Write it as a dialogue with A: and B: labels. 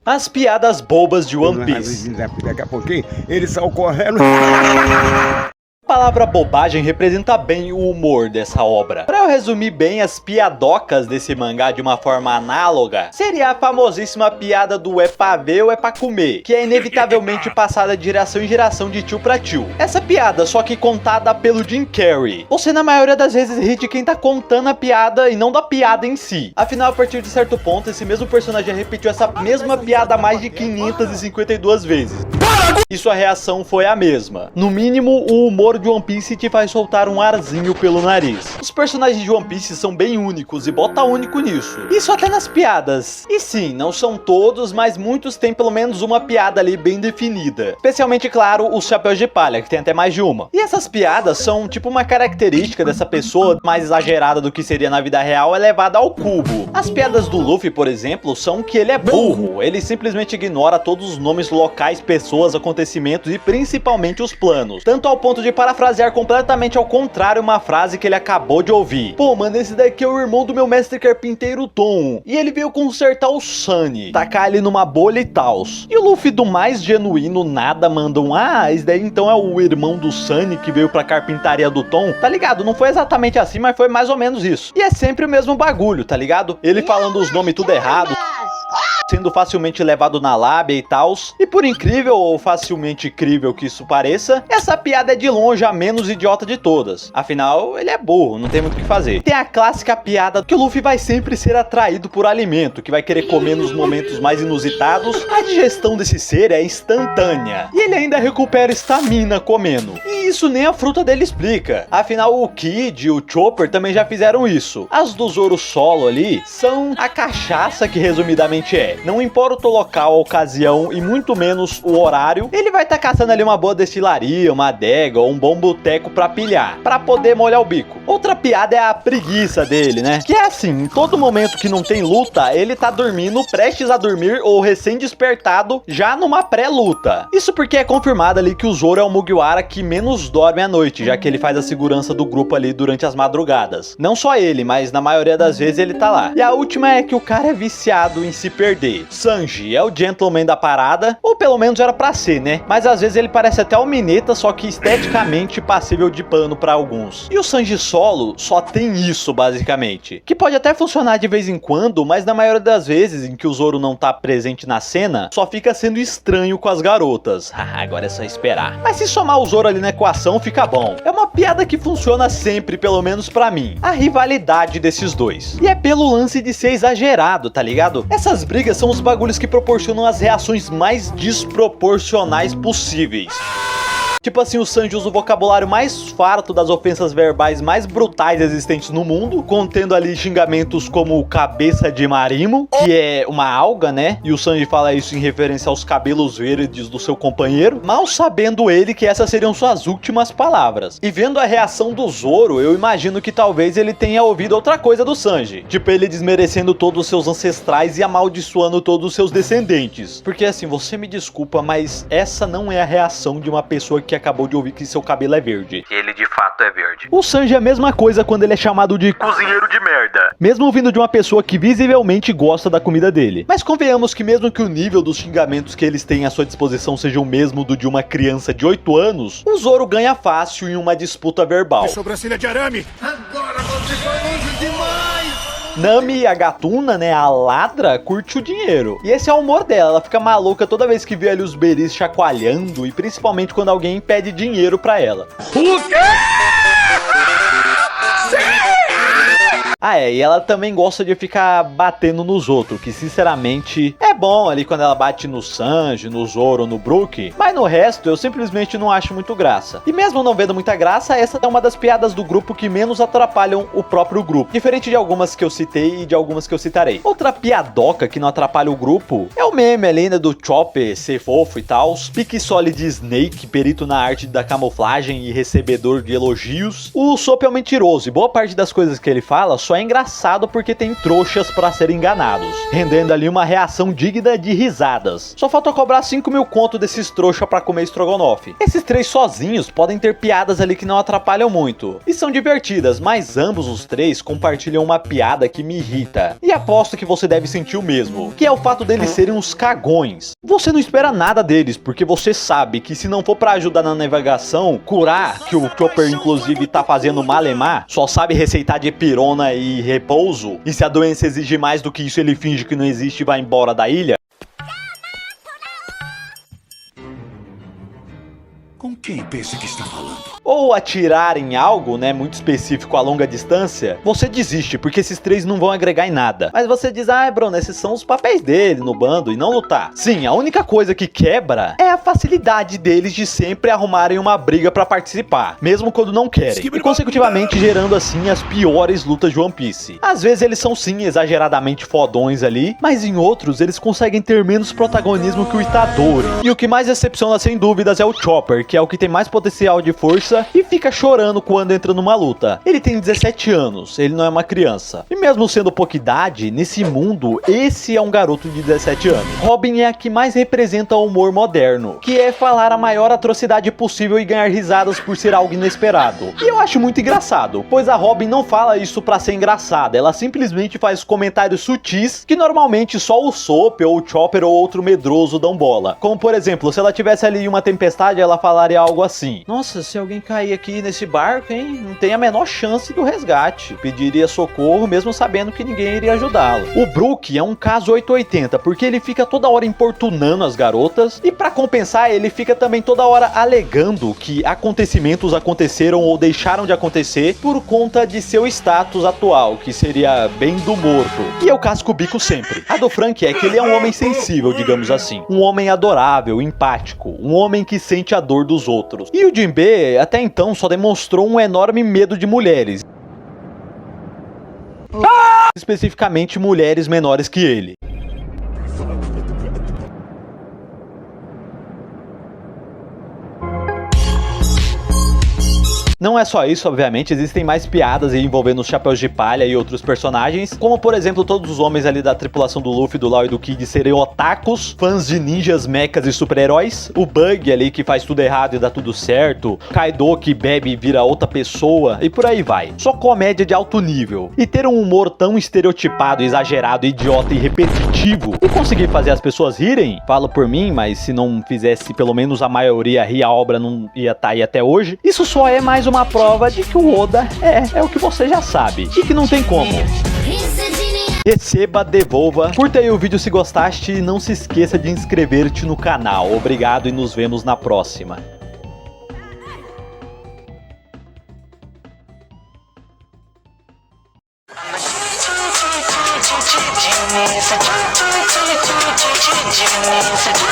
A: As piadas bobas de One Piece.
B: Daqui a pouquinho eles saiu correndo.
A: A palavra bobagem representa bem o humor dessa obra. Para eu resumir bem as piadocas desse mangá de uma forma análoga, seria a famosíssima piada do é pra ver ou é pra comer, que é inevitavelmente passada de geração em geração de tio pra tio. Essa piada, só que contada pelo Jim Carrey. Você na maioria das vezes ri de quem tá contando a piada e não da piada em si. Afinal, a partir de certo ponto, esse mesmo personagem repetiu essa mesma piada mais de 552 vezes. E sua reação foi a mesma. No mínimo, o humor de One Piece te faz soltar um arzinho pelo nariz. Os personagens de One Piece são bem únicos e bota único nisso. Isso até nas piadas. E sim, não são todos, mas muitos têm pelo menos uma piada ali bem definida. Especialmente, claro, os chapéus de palha, que tem até mais de uma. E essas piadas são tipo uma característica dessa pessoa mais exagerada do que seria na vida real, elevada ao cubo. As piadas do Luffy, por exemplo, são que ele é burro. Ele simplesmente ignora todos os nomes, locais, pessoas, acontecimentos e principalmente os planos. Tanto ao ponto de parafrasear completamente ao contrário uma frase que ele acabou de ouvir. Pô, mano, esse daqui é o irmão do meu mestre carpinteiro Tom. E ele veio consertar o Sunny. Tacar ele numa bolha e tals. E o Luffy do mais genuíno nada manda um: ah, esse daí então é o irmão do Sunny que veio pra carpintaria do Tom. Tá ligado? Não foi exatamente assim, mas foi mais ou menos isso. E é sempre o mesmo bagulho, tá ligado? Ele falando os nomes tudo errado, sendo facilmente levado na lábia e tals. E por incrível ou facilmente crível que isso pareça, essa piada é de longe a menos idiota de todas. Afinal, ele é burro, não tem muito o que fazer. Tem a clássica piada que o Luffy vai sempre ser atraído por alimento, que vai querer comer nos momentos mais inusitados. A digestão desse ser é instantânea. E ele ainda recupera estamina comendo. E isso nem a fruta dele explica. Afinal, o Kid e o Chopper também já fizeram isso. As do Zoro solo ali são a cachaça que resumidamente é. Não importa o local, a ocasião e muito menos o horário, ele vai estar caçando ali uma boa destilaria, uma adega ou um bom boteco pra pilhar, pra poder molhar o bico. Outra piada é a preguiça dele, né? Que é assim, em todo momento que não tem luta, ele tá dormindo, prestes a dormir ou recém-despertado, já numa pré-luta. Isso porque é confirmado ali que o Zoro é o Mugiwara que menos dorme à noite, já que ele faz a segurança do grupo ali durante as madrugadas. Não só ele, mas na maioria das vezes ele tá lá. E a última é que o cara é viciado em se perder. Sanji é o gentleman da parada, ou pelo menos era pra ser, né? Mas às vezes ele parece até o Mineta, só que esteticamente passível de pano pra alguns. E o Sanji solo só tem isso, basicamente. Que pode até funcionar de vez em quando, mas na maioria das vezes em que o Zoro não tá presente na cena, só fica sendo estranho com as garotas. Agora é só esperar. Mas se somar o Zoro ali na equação, fica bom. É uma piada que funciona sempre, pelo menos pra mim. A rivalidade desses dois. E é pelo lance de ser exagerado, tá ligado? Essas brigas são os bagulhos que proporcionam as reações mais desproporcionais possíveis. Tipo assim, o Sanji usa o vocabulário mais farto das ofensas verbais mais brutais existentes no mundo, contendo ali xingamentos como cabeça de marimo, que é uma alga, né? E o Sanji fala isso em referência aos cabelos verdes do seu companheiro, mal sabendo ele que essas seriam suas últimas palavras. E vendo a reação do Zoro, eu imagino que talvez ele tenha ouvido outra coisa do Sanji. Tipo, ele desmerecendo todos os seus ancestrais e amaldiçoando todos os seus descendentes. Porque assim, você me desculpa, mas essa não é a reação de uma pessoa que acabou de ouvir que seu cabelo é verde.
C: E ele de fato é verde.
A: O Sanji é a mesma coisa quando ele é chamado de
C: cozinheiro de merda.
A: Mesmo vindo de uma pessoa que visivelmente gosta da comida dele. Mas convenhamos que mesmo que o nível dos xingamentos que eles têm à sua disposição seja o mesmo do de uma criança de 8 anos, o Zoro ganha fácil em uma disputa verbal.
B: Sobrancelha de arame. Agora você foi longe demais.
A: Nami, a gatuna, né, a ladra, curte o dinheiro. E esse é o humor dela, ela fica maluca toda vez que vê ali os beris chacoalhando e principalmente quando alguém pede dinheiro pra ela.
B: O quê?
A: E ela também gosta de ficar batendo nos outros, que sinceramente é bom ali quando ela bate no Sanji, no Zoro, no Brook, mas no resto eu simplesmente não acho muito graça. E mesmo não vendo muita graça, essa é uma das piadas do grupo que menos atrapalham o próprio grupo, diferente de algumas que eu citei e de algumas que eu citarei. Outra piadoca que não atrapalha o grupo é o meme ali, né, do Chopper ser fofo e tal, pique Solid Snake, perito na arte da camuflagem e recebedor de elogios. O Sop é um mentiroso e boa parte das coisas que ele fala só é engraçado porque tem trouxas pra serem enganados, rendendo ali uma reação digna de risadas. Só falta cobrar 5.000 conto desses trouxa pra comer estrogonofe. Esses três sozinhos podem ter piadas ali que não atrapalham muito, e são divertidas, mas ambos os três compartilham uma piada que me irrita, e aposto que você deve sentir o mesmo, que é o fato deles serem uns cagões. Você não espera nada deles, porque você sabe que se não for pra ajudar na navegação, curar, que o Chopper inclusive tá fazendo malemar, só sabe receitar de pirona e repouso, e se a doença exige mais do que isso ele finge que não existe e vai embora da ilha.
B: Com quem pensa que está falando?
A: Ou atirar em algo, né, muito específico a longa distância, você desiste, porque esses três não vão agregar em nada. Mas você diz, Bruno, esses são os papéis dele no bando e não lutar. Sim, a única coisa que quebra é a facilidade deles de sempre arrumarem uma briga pra participar, mesmo quando não querem, e consecutivamente gerando assim as piores lutas de One Piece. Às vezes eles são sim exageradamente fodões ali, mas em outros eles conseguem ter menos protagonismo que o Itadori. E o que mais decepciona sem dúvidas é o Chopper, que é o que tem mais potencial de força e fica chorando quando entra numa luta. Ele tem 17 anos, ele não é uma criança. E mesmo sendo pouca idade, nesse mundo, esse é um garoto de 17 anos. Robin é a que mais representa o humor moderno, que é falar a maior atrocidade possível e ganhar risadas por ser algo inesperado. E eu acho muito engraçado, pois a Robin não fala isso pra ser engraçada, ela simplesmente faz comentários sutis que normalmente só o Soap ou o Chopper ou outro medroso dão bola. Como por exemplo, se ela tivesse ali uma tempestade, ela falaria algo assim: nossa, se alguém cair aqui nesse barco, hein, não tem a menor chance do resgate. Pediria socorro mesmo sabendo que ninguém iria ajudá-lo. O Brook é um caso 880, porque ele fica toda hora importunando as garotas, e pra compensar ele fica também toda hora alegando que acontecimentos aconteceram ou deixaram de acontecer por conta de seu status atual, que seria bem do morto. E eu casco o bico sempre. A do Frank é que ele é um homem sensível, digamos assim. Um homem adorável, empático, um homem que sente a dor dos outros. E o Jinbe, até então, só demonstrou um enorme medo de mulheres. Especificamente mulheres menores que ele. Não é só isso, obviamente, existem mais piadas envolvendo os Chapéus de Palha e outros personagens, como por exemplo todos os homens ali da tripulação do Luffy, do Law e do Kid serem otakus, fãs de ninjas, mechas e super-heróis, o Bug ali que faz tudo errado e dá tudo certo, Kaido que bebe e vira outra pessoa, e por aí vai. Só comédia de alto nível. E ter um humor tão estereotipado, exagerado, idiota e repetitivo, e conseguir fazer as pessoas rirem, falo por mim, mas se não fizesse pelo menos a maioria rir, a obra não ia estar aí até hoje, isso só é mais uma prova de que o Oda é o que você já sabe, e que não tem como. Receba, devolva, curta aí o vídeo se gostaste e não se esqueça de inscrever-te no canal. Obrigado e nos vemos na próxima.
D: Jimmy,